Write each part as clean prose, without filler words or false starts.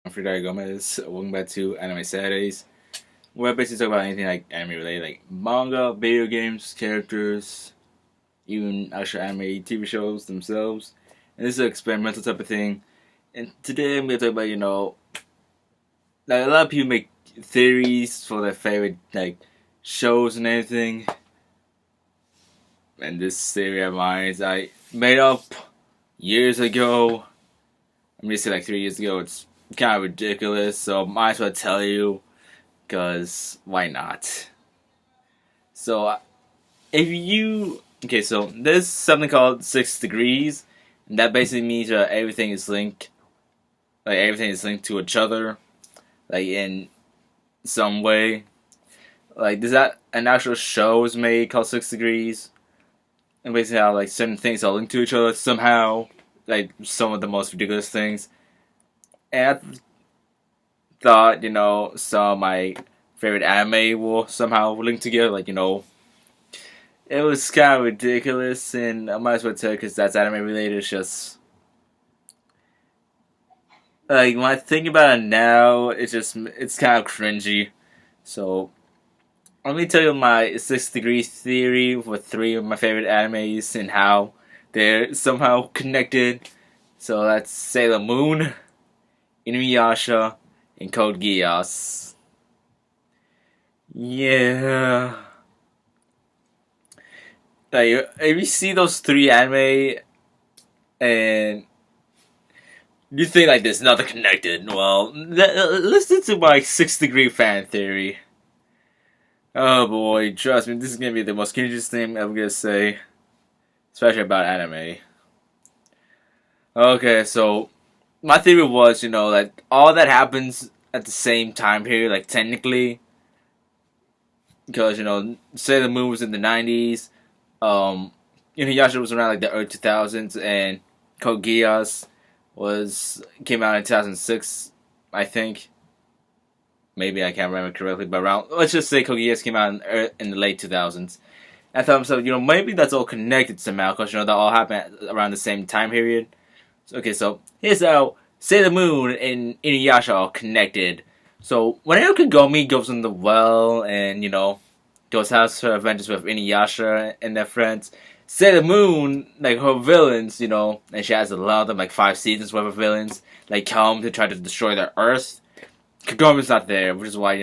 I'm Frida Gomez. Welcome back to Anime Saturdays, where I basically talk about anything like anime related, like manga, video games, characters, even actual anime TV shows themselves. And this is an experimental type of thing. And today I'm going to talk about, like a lot of people make theories for their favorite like shows and everything. And this theory of mine is I made up years ago. I'm gonna say like 3 years ago. It's kind of ridiculous, so might as well tell you, cause why not? So, so there's something called 6 degrees, and that basically means that everything is linked, like everything is linked to each other, like in some way. Like there's that an actual show is made called 6 degrees, and basically how like certain things are linked to each other somehow. Like some of the most ridiculous things. And I thought, some of my favorite anime will somehow link together. Like, it was kind of ridiculous, and I might as well tell you because that's anime related. It's just like when I think about it now, it's kind of cringy. So let me tell you my 6 degrees theory with 3 of my favorite animes and how they're somehow connected. So that's Sailor Moon, InuYasha, and Code Geass. Yeah. Like, if you see those 3 anime and you think like there's nothing connected, well, listen to my 6 degree fan theory. Oh boy, trust me, this is gonna be the most cringiest thing I'm gonna say. Especially about anime. Okay, so my theory was, like all that happens at the same time period, like technically, because Sailor Moon was in the 90s, InuYasha was around like the early 2000s, and Code Geass came out in 2006, I think. Maybe I can't remember correctly, but let's just say Code Geass came out in the late 2000s. I thought to myself, maybe that's all connected somehow, because, that all happened around the same time period. Okay, so here's how Sailor Moon and InuYasha are connected. So, whenever Kagome goes in the well and, goes has her adventures with InuYasha and their friends, Sailor Moon, like, her villains, and she has a lot of them, like, 5 seasons worth of villains, like, come to try to destroy the Earth. Kagome's not there, which is why,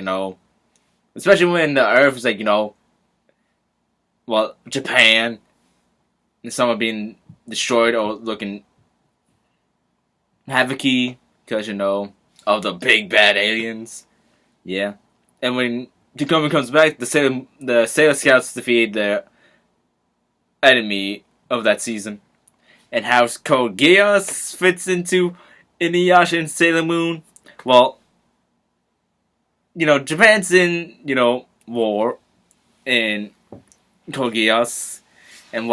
especially when the Earth is, like, Japan, and some are being destroyed or looking havocy because, of the big bad aliens. Yeah. And when Kagome comes back, the Sailor Scouts defeat the enemy of that season. And how Code Geass fits into InuYasha and Sailor Moon, well, Japan's in, war, and Code Geass, and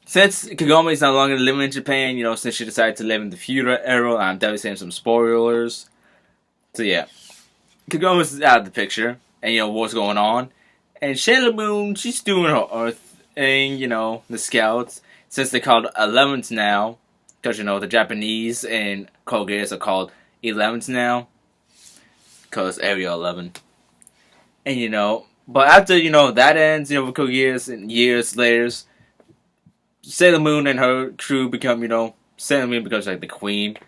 since Kagome is no longer living in Japan, since she decided to live in the feudal era, I'm definitely saying some spoilers. So yeah, Kagome's out of the picture, and what's going on, and Sailor Moon, she's doing her Earth thing, the Scouts, since they're called 11s now, because the Japanese and Code Geass are called 11s now, because Area 11, and but after, that ends, with Code Geass, and years later, Sailor Moon and her crew become, Sailor Moon becomes, like, the queen.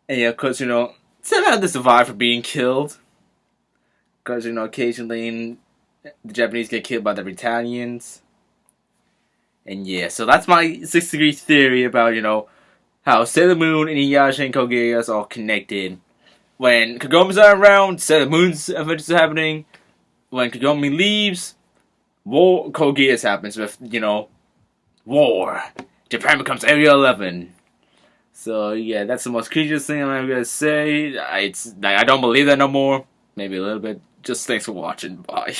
And, because, somehow they survive from being killed. Because, occasionally the Japanese get killed by the Italians. And, yeah, so that's my 6 degree theory about, how Sailor Moon and InuYasha and Code Geass are connected. When Kagome's not around, Sailor Moon's adventures are happening. When Kagome leaves, Code Geass happens with, war. Japan becomes Area 11. So, yeah, that's the most craziest thing I'm ever gonna say. I don't believe that no more. Maybe a little bit. Just thanks for watching. Bye.